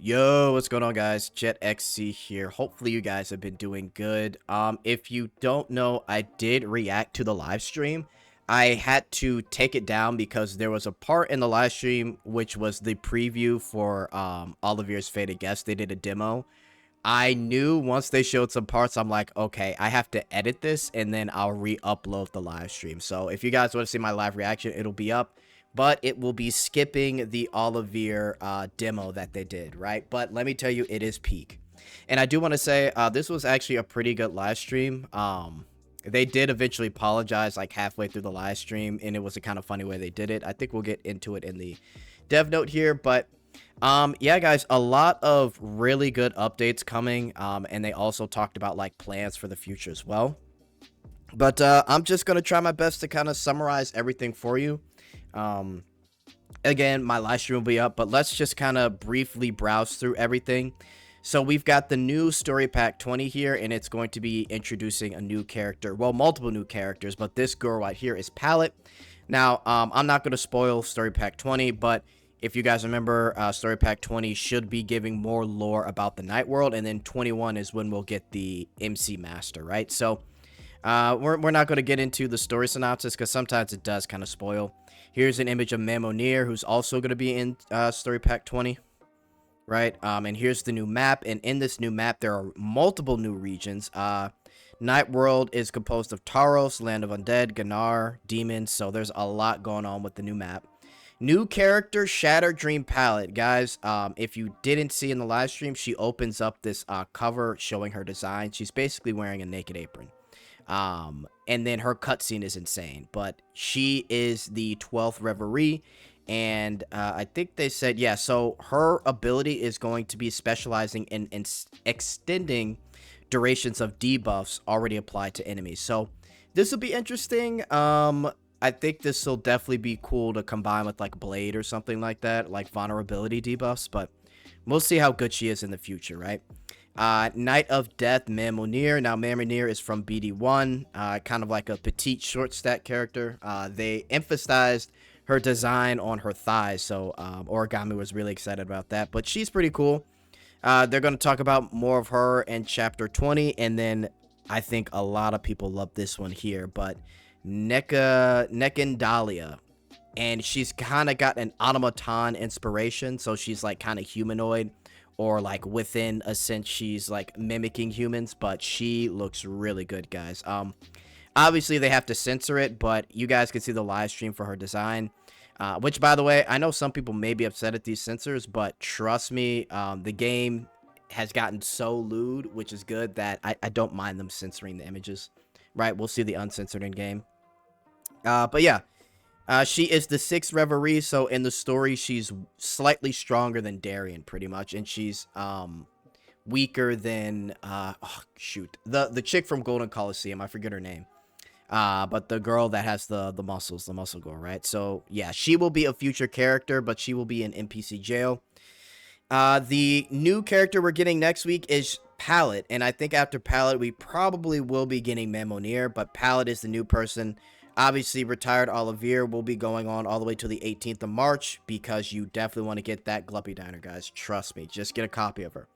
Yo, what's going on, guys? Jetxc here. Hopefully you guys have been doing good. If you don't know, I did react to the live stream. I had to take it down because there was a part in the live stream which was the preview for Olivier's Faded Guest. They did a demo. I knew once they showed some parts, I'm like, okay, I have to edit this and then I'll re-upload the live stream. So if you guys want to see my live reaction, it'll be up, but it will be skipping the Olivier demo that they did, right? But let me tell you, it is peak. And I do want to say this was actually a pretty good live stream. They did eventually apologize like halfway through the live stream, and it was a kind of funny way they did it. I think we'll get into it in the dev note here, but yeah, guys, a lot of really good updates coming, and they also talked about like plans for the future as well. But I'm just gonna try my best to kind of summarize everything for you. Again, my live stream will be up, but let's just kind of briefly browse through everything. So we've got the new story pack 20 here, and it's going to be introducing a new character, well, multiple new characters, but this girl right here is Palette. Now, I'm not going to spoil story pack 20, but if you guys remember, story pack 20 should be giving more lore about the Night World, and then 21 is when we'll get the MC Master, right? So we're not going to get into the story synopsis because sometimes it does kind of spoil. Here's an image of Mamonir, who's also going to be in story pack 20, right? And here's the new map, and in this new map there are multiple new regions. Night World is composed of Taros, Land of Undead, Ganar, Demons, so there's a lot going on with the new map. New character, Shattered Dream Palette. Guys, if you didn't see in the live stream, she opens up this cover showing her design. She's basically wearing a naked apron. And then her cutscene is insane. But she is the 12th Reverie. And I think they said, yeah, so her ability is going to be specializing in extending durations of debuffs already applied to enemies. So this will be interesting. I think this will definitely be cool to combine with like Blade or something like that, like vulnerability debuffs, but we'll see how good she is in the future, right? Knight of Death, Mamonir. Now, Mamonir is from BD1, kind of like a petite short stat character. They emphasized her design on her thighs, so Origami was really excited about that, but she's pretty cool. They're going to talk about more of her in Chapter 20, and then I think a lot of people love this one here, but Nekendalia, and she's kind of got an automaton inspiration, so she's like kind of humanoid, or like within a sense she's like mimicking humans, but she looks really good, guys. Obviously they have to censor it, but you guys can see the live stream for her design, which, by the way, I know some people may be upset at these censors, but trust me, the game has gotten so lewd, which is good, that I don't mind them censoring the images. Right, we'll see the uncensored in game. But yeah, she is the 6th Reverie, so in the story, she's slightly stronger than Darien, pretty much, and she's weaker than oh, shoot, the chick from Golden Coliseum. I forget her name. But the girl that has the muscles, the muscle girl, right? So yeah, she will be a future character, but she will be in NPC jail. The new character we're getting next week is Palette, and I think after Palette we probably will be getting Mamonir, but Palette is the new person. Obviously, retired Olivier will be going on all the way to the 18th of March, because you definitely want to get that Gluppy Diner, guys. Trust me, just get a copy of her.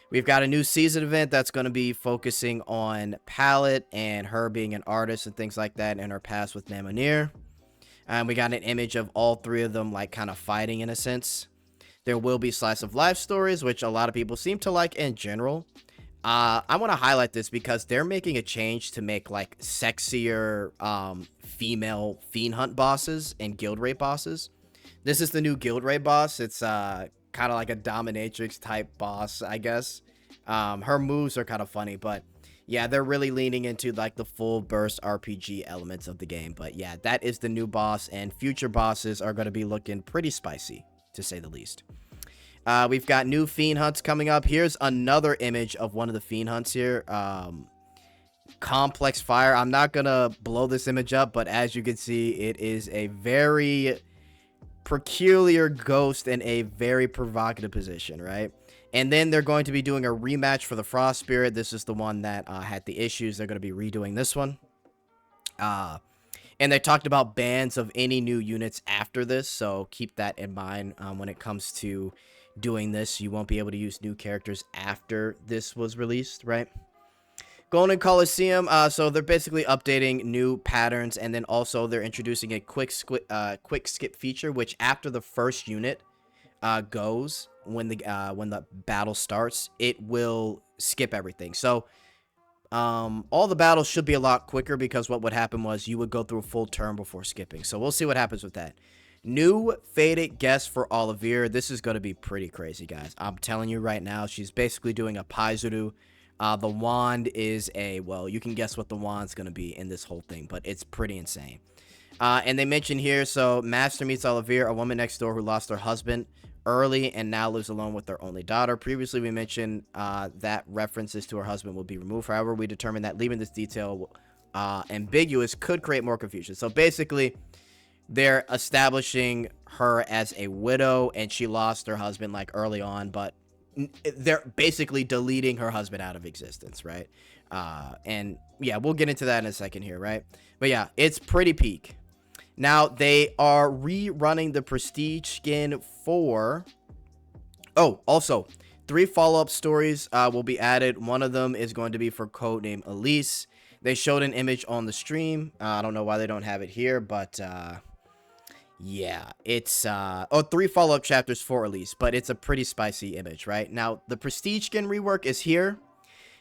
We've got a new season event that's going to be focusing on Palette and her being an artist and things like that, and her past with Mamonir. And we got an image of all three of them like kind of fighting in a sense. There will be slice of life stories, which a lot of people seem to like in general. I want to highlight this because they're making a change to make like sexier female fiend hunt bosses and guild raid bosses. This is the new guild raid boss. It's kind of like a dominatrix type boss, I guess. Her moves are kind of funny, but yeah, they're really leaning into like the full burst RPG elements of the game. But yeah, that is the new boss, and future bosses are going to be looking pretty spicy, to say the least. We've got new fiend hunts coming up. Here's another image of one of the fiend hunts here. Complex Fire. I'm not gonna blow this image up, but as you can see, it is a very peculiar ghost in a very provocative position, right? And then they're going to be doing a rematch for the Frost Spirit. This is the one that had the issues. They're going to be redoing this one. And they talked about bans of any new units after this, so keep that in mind when it comes to doing this. You won't be able to use new characters after this was released, right? Golden Coliseum, so they're basically updating new patterns, and then also they're introducing a quick skip feature, which after the first unit goes, when the battle starts, it will skip everything. So all the battles should be a lot quicker, because what would happen was you would go through a full turn before skipping. So we'll see what happens with that. New faded guest for Olivier. This is going to be pretty crazy, guys. I'm telling you right now, she's basically doing a Paizuru. The wand is well, you can guess what the wand's going to be in this whole thing, but it's pretty insane. And they mention here, so Master meets Olivier, a woman next door who lost her husband early and now lives alone with their only daughter. Previously, we mentioned that references to her husband will be removed. However, we determined that leaving this detail ambiguous could create more confusion. So basically, they're establishing her as a widow, and she lost her husband like early on, but they're basically deleting her husband out of existence, right? And yeah, we'll get into that in a second here, right? But yeah, it's pretty peak. Now they are rerunning the prestige skin for, oh, also 3 follow-up stories will be added. One of them is going to be for Codename Elise. They showed an image on the stream. I don't know why they don't have it here, but yeah, it's 3 follow-up chapters for Elise, but it's a pretty spicy image, right? Now, the Prestige skin rework is here.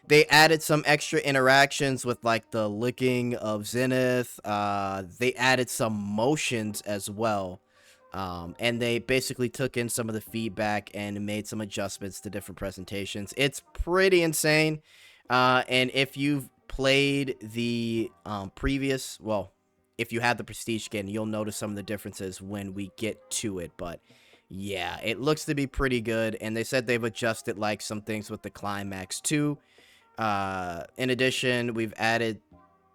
They added some extra interactions with, like, the licking of Zenith. They added some motions as well. And they basically took in some of the feedback and made some adjustments to different presentations. It's pretty insane. And if you've played the previous, well, if you had the Prestige skin, you'll notice some of the differences when we get to it. But yeah, it looks to be pretty good. And they said they've adjusted like some things with the Climax too. In addition, we've added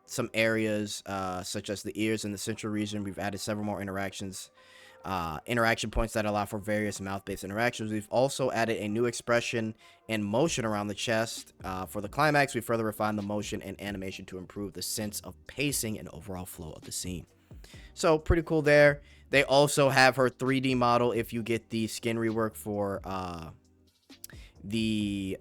some areas such as the ears in the central region. We've added several more interaction points that allow for various mouth-based interactions. We've also added a new expression and motion around the chest. For the climax, we further refined the motion and animation to improve the sense of pacing and overall flow of the scene. So pretty cool there. They also have her 3D model if you get the skin rework for the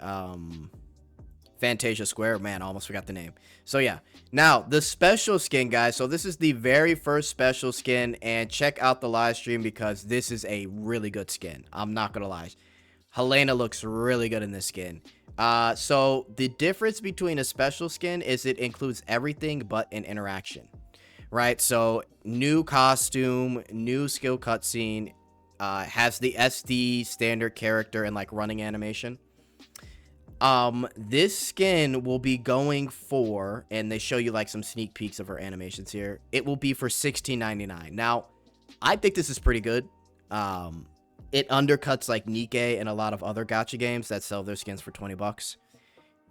Fantasia Square. Man, I almost forgot the name. So yeah, now the special skin, guys. So this is the very first special skin, and check out the live stream because this is a really good skin. I'm not gonna lie, Helena looks really good in this skin. So the difference between a special skin is it includes everything but an interaction, right? So new costume, new skill cutscene, has the SD standard character and like running animation. This skin will be going for, and they show you like some sneak peeks of her animations here. It will be for $16.99. Now, I think this is pretty good. It undercuts like Nikkei and a lot of other gacha games that sell their skins for 20 bucks.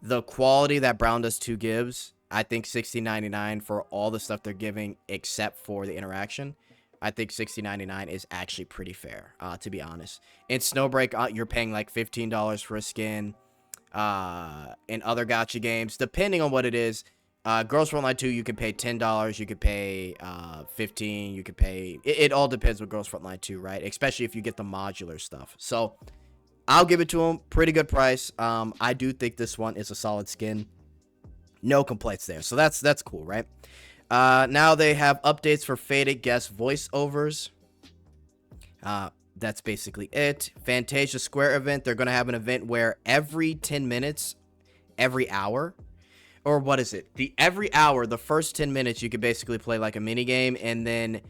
The quality that Browndust2 gives, I think $16.99 for all the stuff they're giving except for the interaction. I think $16.99 is actually pretty fair, to be honest. In Snowbreak, you're paying like $15 for a skin. In other gacha games, depending on what it is, Girls Frontline 2, you can pay $10, you could pay $15, you could pay, it all depends with Girls Frontline 2, right? Especially if you get the modular stuff. So I'll give it to them, pretty good price. I do think this one is a solid skin, no complaints there, so that's cool, right? Now they have updates for faded guest voiceovers. That's basically it. Fantasia Square event. They're going to have an event where every 10 minutes, every hour, or what is it? Every hour, the first 10 minutes, you could basically play like a mini game. And then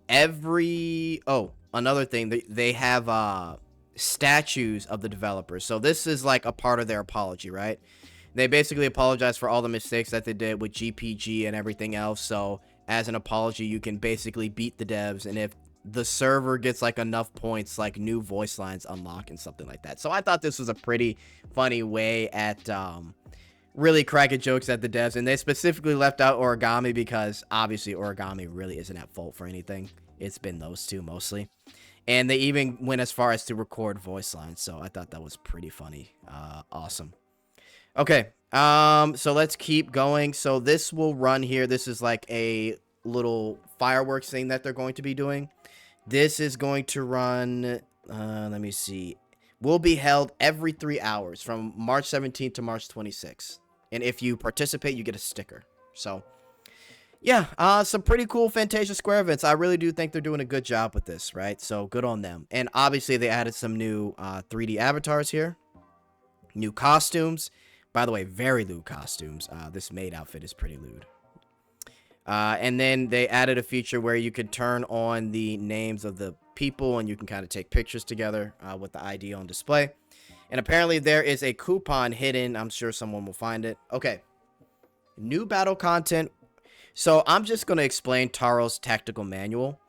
another thing, they have statues of the developers. So this is like a part of their apology, right? They basically apologize for all the mistakes that they did with GPG and everything else. So as an apology, you can basically beat the devs. And if the server gets like enough points, like new voice lines unlock and something like that. So I thought this was a pretty funny way at really cracking jokes at the devs. And they specifically left out Origami because obviously Origami really isn't at fault for anything. It's been those two mostly. And they even went as far as to record voice lines. So I thought that was pretty funny. Awesome. Okay. So let's keep going. So this will run here. This is like a little fireworks thing that they're going to be doing. This is going to run, let me see. will be held every 3 hours from March 17th to March 26th. And if you participate, you get a sticker. So, yeah, some pretty cool Fantasia Square events. I really do think they're doing a good job with this, right? So, good on them. And obviously, they added some new 3D avatars here. New costumes. By the way, very lewd costumes. This maid outfit is pretty lewd. And then they added a feature where you can turn on the names of the people and you can kind of take pictures together with the ID on display. And apparently there is a coupon hidden. I'm sure someone will find it. Okay. New battle content. So I'm just going to explain Taro's tactical manual.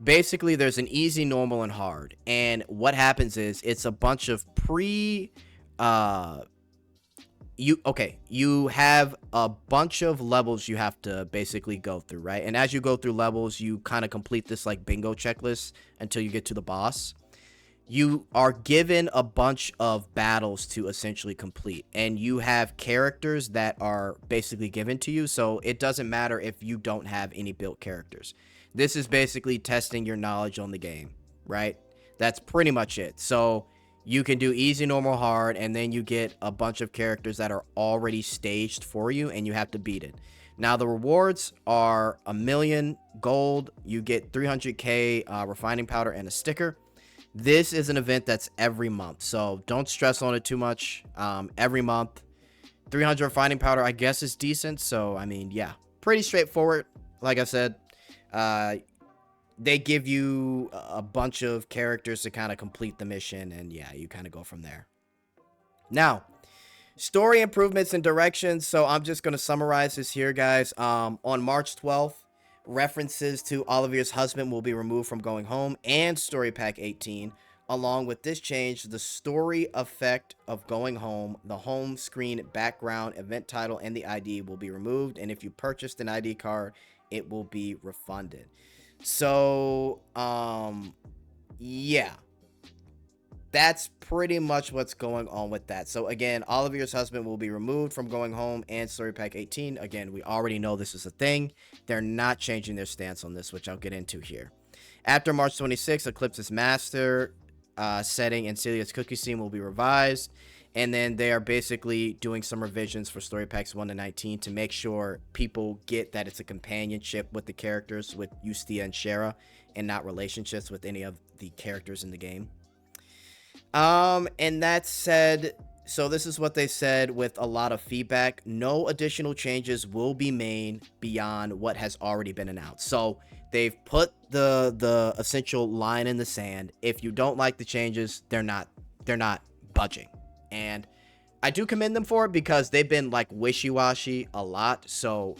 Basically, there's an easy, normal, and hard. And what happens is it's a bunch of you have a bunch of levels you have to basically go through, right? And as you go through levels, you kind of complete this like bingo checklist until you get to the boss. You are given a bunch of battles to essentially complete, and you have characters that are basically given to you, so it doesn't matter if you don't have any built characters. This is basically testing your knowledge on the game, right? That's pretty much it. So you can do easy, normal, hard, and then you get a bunch of characters that are already staged for you, and you have to beat it. Now, the rewards are 1,000,000 gold. You get 300k refining powder and a sticker. This is an event that's every month, so don't stress on it too much. Every month, 300 refining powder, I guess, is decent. So, I mean, yeah, pretty straightforward. Like I said, they give you a bunch of characters to kind of complete the mission, and yeah, you kind of go from there. Now, story improvements and directions. So I'm just going to summarize this here, guys. On March 12th, references to Olivier's husband will be removed from Going Home and Story Pack 18. Along with this change, the story effect of Going Home, the home screen background, event title, and the ID will be removed. And if you purchased an ID card, it will be refunded. So, yeah. That's pretty much what's going on with that. So again, Olivier's husband will be removed from Going Home and Story Pack 18. Again, we already know this is a thing. They're not changing their stance on this, which I'll get into here. After March 26th, Eclipse's master setting and Celia's cookie scene will be revised. And then they are basically doing some revisions for Story Packs 1 to 19 to make sure people get that it's a companionship with the characters, with Justia and Shara, and not relationships with any of the characters in the game. And that said, so this is what they said with a lot of feedback. No additional changes will be made beyond what has already been announced. So they've put the essential line in the sand. If you don't like the changes, they're not budging. And I do commend them for it because they've been like wishy-washy a lot. So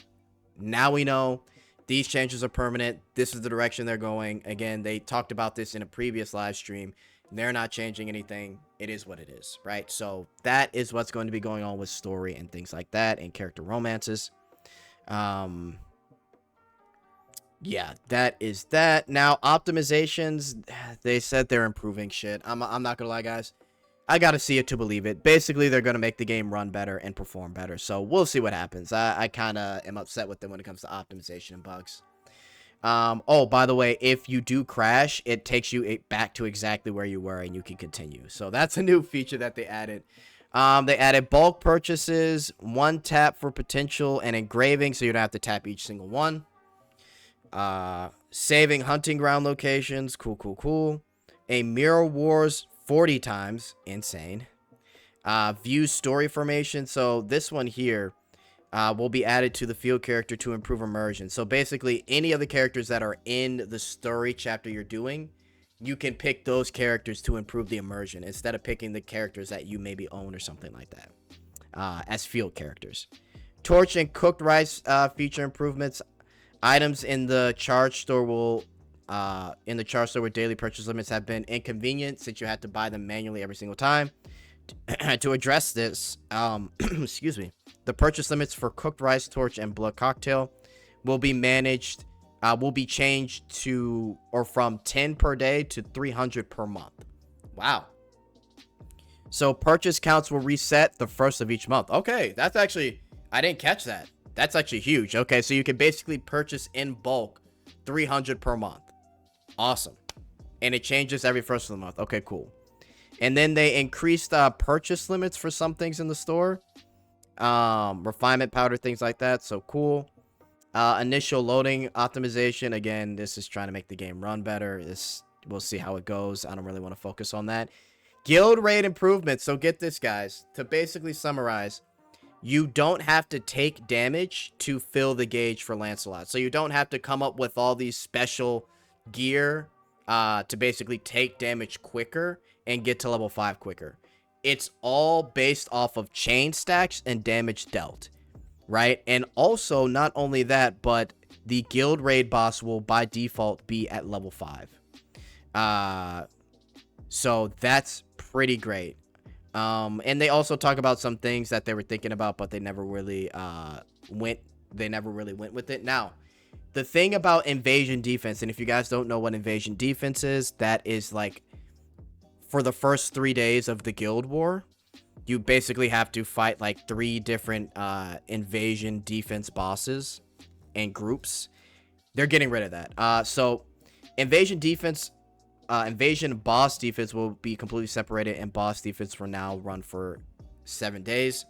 now we know these changes are permanent. This is the direction they're going. Again, they talked about this in a previous live stream. They're not changing anything. It is what it is, right? So that is what's going to be going on with story and things like that and character romances. Yeah, that is that. Now, optimizations, they said they're improving shit. I'm not gonna lie, guys. I gotta see it to believe it. Basically, they're gonna make the game run better and perform better. So we'll see what happens. I kind of am upset with them when it comes to optimization and bugs. Oh, by the way, if you do crash, it takes you back to exactly where you were and you can continue. So that's a new feature that they added. They added bulk purchases, one tap for potential and engraving, so you don't have to tap each single one. Saving hunting ground locations, cool. A Mirror Wars 40 times, insane. View story formation, so this one here will be added to the field character to improve immersion. So basically, any of the characters that are in the story chapter you're doing, you can pick those characters to improve the immersion instead of picking the characters that you maybe own or something like that as field characters. Torch and cooked rice feature improvements. Items in the charge store will where daily purchase limits have been inconvenient since you had to buy them manually every single time. To address this, excuse me, the purchase limits for cooked rice, torch, and blood cocktail will be changed to from 10 per day to 300 per month. Wow. So purchase counts will reset the first of each month. Okay, that's actually, I didn't catch that. That's actually huge. Okay, so you can basically purchase in bulk 300 per month. Awesome. And it changes every first of the month. Okay, cool. And then they increased purchase limits for some things in the store. Refinement powder, things like that. So cool. Initial loading optimization. Again, this is trying to make the game run better. We'll see how it goes. I don't really want to focus on that. Guild raid improvements. So get this, guys. To basically summarize, you don't have to take damage to fill the gauge for Lancelot. So you don't have to come up with all these special gear to basically take damage quicker and get to level 5 quicker. It's all based off of chain stacks and damage dealt, right? And also, not only that, but the guild raid boss will by default be at level 5. So that's pretty great. And they also talk about some things that they were thinking about, but they never really went with it. Now, the thing about invasion defense, and if you guys don't know what invasion defense is, that is like for the first 3 days of the guild war, you basically have to fight like 3 different invasion defense bosses and groups. They're getting rid of that. So invasion defense, invasion boss defense will be completely separated, and boss defense will now run for 7 days.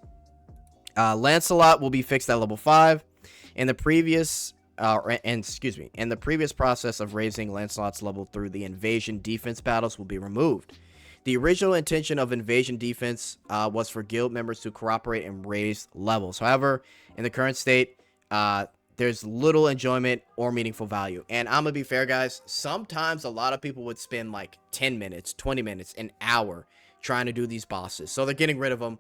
Lancelot will be fixed at level 5. In the previous process of raising Lancelot's level through the invasion defense battles will be removed. The original intention of invasion defense was for guild members to cooperate and raise levels. However, in the current state, there's little enjoyment or meaningful value. And I'm gonna be fair, guys. Sometimes a lot of people would spend like 10 minutes, 20 minutes, an hour trying to do these bosses. So they're getting rid of them.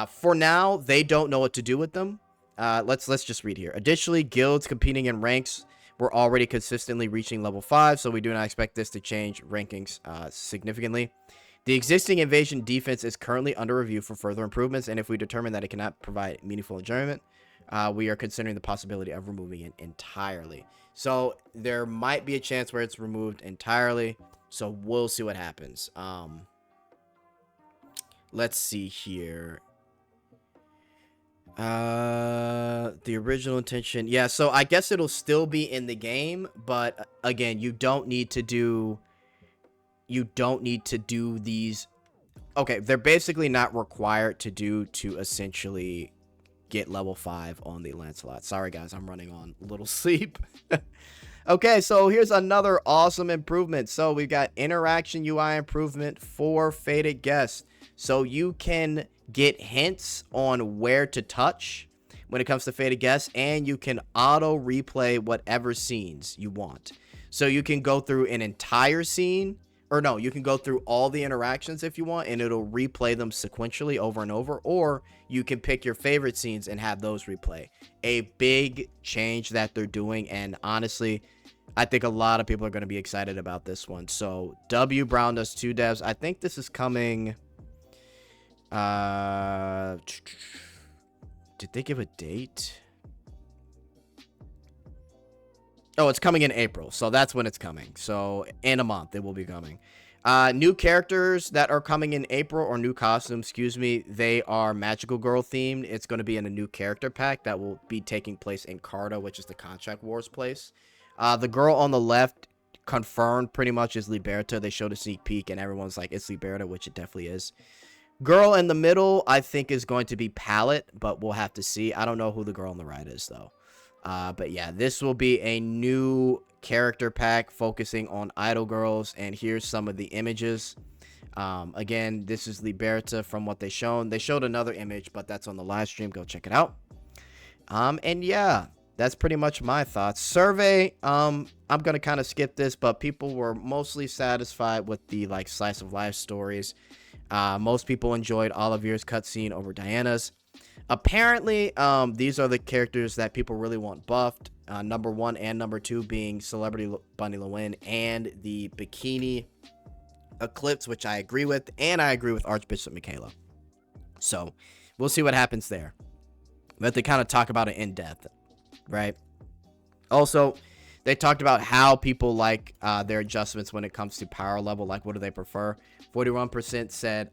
For now, they don't know what to do with them. Let's just read here. Additionally, guilds competing in ranks were already consistently reaching level 5, so we do not expect this to change rankings significantly. The existing invasion defense is currently under review for further improvements, and if we determine that it cannot provide meaningful enjoyment, we are considering the possibility of removing it entirely. So there might be a chance where it's removed entirely, so we'll see what happens. Let's see here. The original intention, yeah, so I guess it'll still be in the game, but again, you don't need to do these. Okay, they're basically not required to essentially get level 5 on the Lancelot. Sorry guys, I'm running on a little sleep. Okay, so here's another awesome improvement. So we've got interaction UI improvement for Fated Guests. So you can get hints on where to touch when it comes to Fated Guests, and you can auto replay whatever scenes you want. So you can go through an entire scene, or no, you can go through all the interactions if you want, and it'll replay them sequentially over and over, or you can pick your favorite scenes and have those replay. A big change that they're doing, and honestly, I think a lot of people are going to be excited about this one. So Browndust2 devs, I think this is coming. Did they give a date? Oh, it's coming in April, so that's when it's coming. So in a month it will be coming. New characters that are coming in April, or new costumes, excuse me, they are magical girl themed. It's going to be in a new character pack that will be taking place in Carta, which is the Contract Wars place. The girl on the left confirmed pretty much is Liberta. They showed a sneak peek and everyone's like, it's Liberta, which it definitely is. Girl in the middle, I think, is going to be Palette, but we'll have to see. I don't know who the girl on the right is, though. But yeah, this will be a new character pack focusing on idol girls, and here's some of the images. Again, this is Liberta from what they shown. They showed another image, but that's on the live stream. Go check it out. And yeah, that's pretty much my thoughts. Survey, I'm gonna kind of skip this, but people were mostly satisfied with the like slice of life stories. Most people enjoyed Olivier's cutscene over Diana's. Apparently, these are the characters that people really want buffed. Number 1 and number 2 being Celebrity Bunny Lewin and the Bikini Eclipse, which I agree with, and I agree with Archbishop Michaela. So we'll see what happens there. But they kind of talk about it in depth, right? Also, they talked about how people like their adjustments when it comes to power level. Like, what do they prefer? 41% said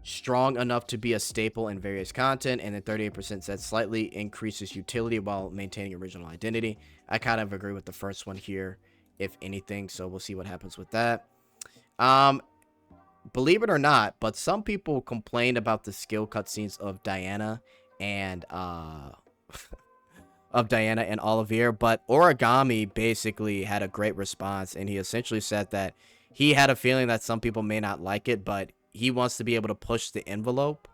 strong enough to be a staple in various content, and then 38% said slightly increases utility while maintaining original identity. I kind of agree with the first one here, if anything, so we'll see what happens with that. believe it or not, but some people complained about the skill cutscenes of Diana and Olivier, but Origami basically had a great response, and he essentially said that he had a feeling that some people may not like it, but he wants to be able to push the envelope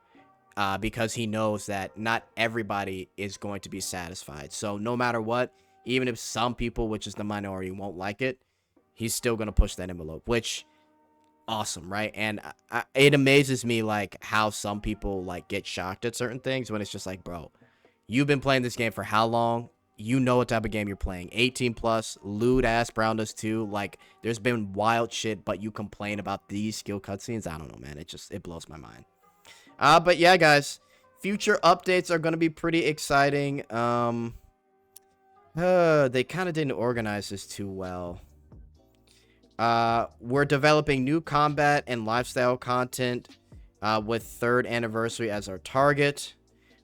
because he knows that not everybody is going to be satisfied. So no matter what, even if some people, which is the minority, won't like it, he's still going to push that envelope, which awesome, right? And it amazes me like how some people like get shocked at certain things when it's just like, bro, you've been playing this game for how long? You know what type of game you're playing. 18 plus, lewd ass Browndust2. Like, there's been wild shit, but you complain about these skill cutscenes. I don't know, man. It blows my mind. But yeah, guys, future updates are gonna be pretty exciting. They kind of didn't organize this too well. We're developing new combat and lifestyle content with 3rd anniversary as our target.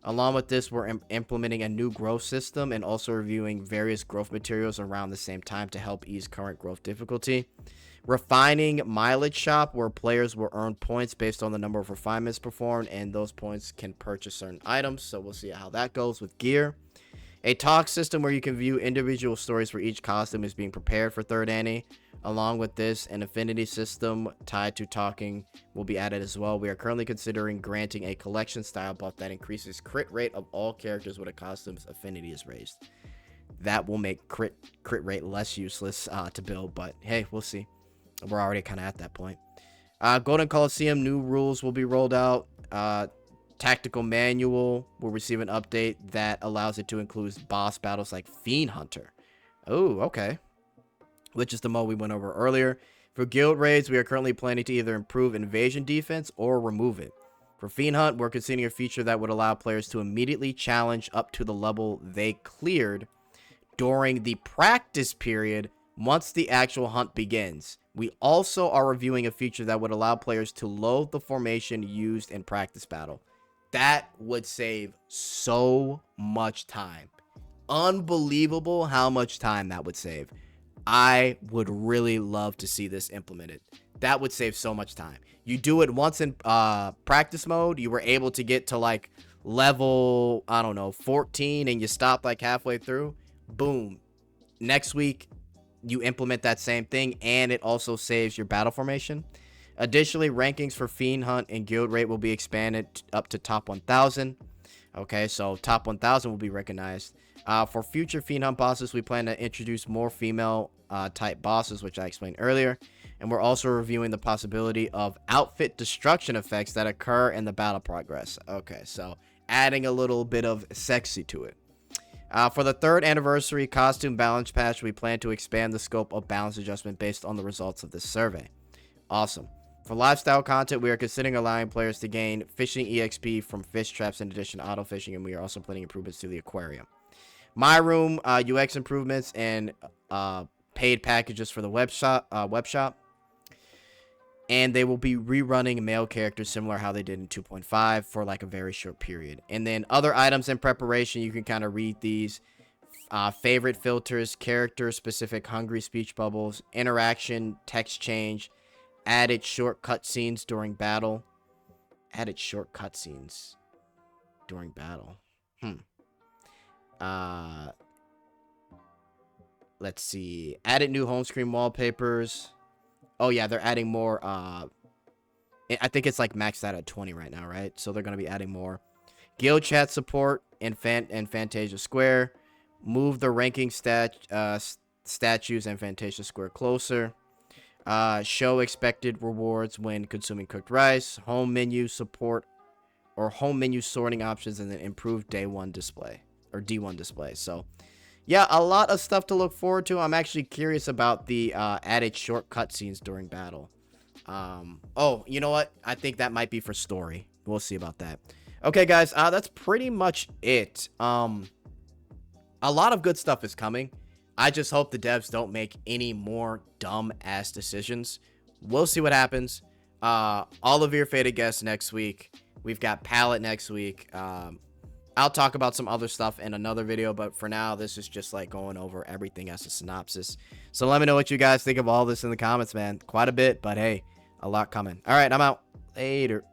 Along with this, we're implementing a new growth system and also reviewing various growth materials around the same time to help ease current growth difficulty. Refining mileage shop, where players will earn points based on the number of refinements performed, and those points can purchase certain items. So we'll see how that goes with gear. A talk system where you can view individual stories for each costume is being prepared for 3rd Annie. Along with this, an affinity system tied to talking will be added as well. We are currently considering granting a collection style buff that increases crit rate of all characters with a costume's affinity is raised. That will make crit rate less useless to build, but hey, we'll see. We're already kind of at that point. Golden Coliseum, new rules will be rolled out. Tactical manual will receive an update that allows it to include boss battles like Fiend Hunter. Oh, okay. Which is the mode we went over earlier. For guild raids, we are currently planning to either improve invasion defense or remove it. For Fiend Hunt, we're considering a feature that would allow players to immediately challenge up to the level they cleared during the practice period once the actual hunt begins. We also are reviewing a feature that would allow players to load the formation used in practice battle. That would save so much time. Unbelievable how much time that would save. I would really love to see this implemented. That would save so much time. You do it once in practice mode. You were able to get to like level, I don't know, 14 and you stop like halfway through. Boom. Next week, you implement that same thing and it also saves your battle formation. Additionally, rankings for Fiend Hunt and guild rate will be expanded up to top 1,000. Okay, so top 1,000 will be recognized. For future Fiend Hunt bosses, we plan to introduce more female type bosses, which I explained earlier. And we're also reviewing the possibility of outfit destruction effects that occur in the battle progress. Okay, so adding a little bit of sexy to it. For the 3rd anniversary costume balance patch, we plan to expand the scope of balance adjustment based on the results of this survey. Awesome. For lifestyle content, we are considering allowing players to gain fishing EXP from fish traps in addition to auto fishing, and we are also planning improvements to the aquarium. My Room, UX improvements, and paid packages for the web shop. And they will be rerunning male characters similar to how they did in 2.5 for like a very short period. And then other items in preparation, you can kind of read these. Favorite filters, character-specific hungry speech bubbles, interaction, text change, added short cutscenes during battle. Added short cutscenes during battle. Let's see. Added new home screen wallpapers. Oh yeah, they're adding more. I think it's like maxed out at 20 right now, right? So they're gonna be adding more. Guild chat support in Fantasia Square. Move the ranking statues in Fantasia Square closer. Show expected rewards when consuming cooked rice. Home menu support or home menu sorting options, and then improved D1 display. So yeah, a lot of stuff to look forward to. I'm actually curious about the added short cutscenes during battle. Oh, you know what? I think that might be for story. We'll see about that. Okay, guys, that's pretty much it. A lot of good stuff is coming. I just hope the devs don't make any more dumb-ass decisions. We'll see what happens. Olivier Faded Guest next week. We've got Palette next week. I'll talk about some other stuff in another video, but for now, this is just like going over everything as a synopsis. So let me know what you guys think of all this in the comments, man. Quite a bit, but hey, A lot coming. All right, I'm out. Later.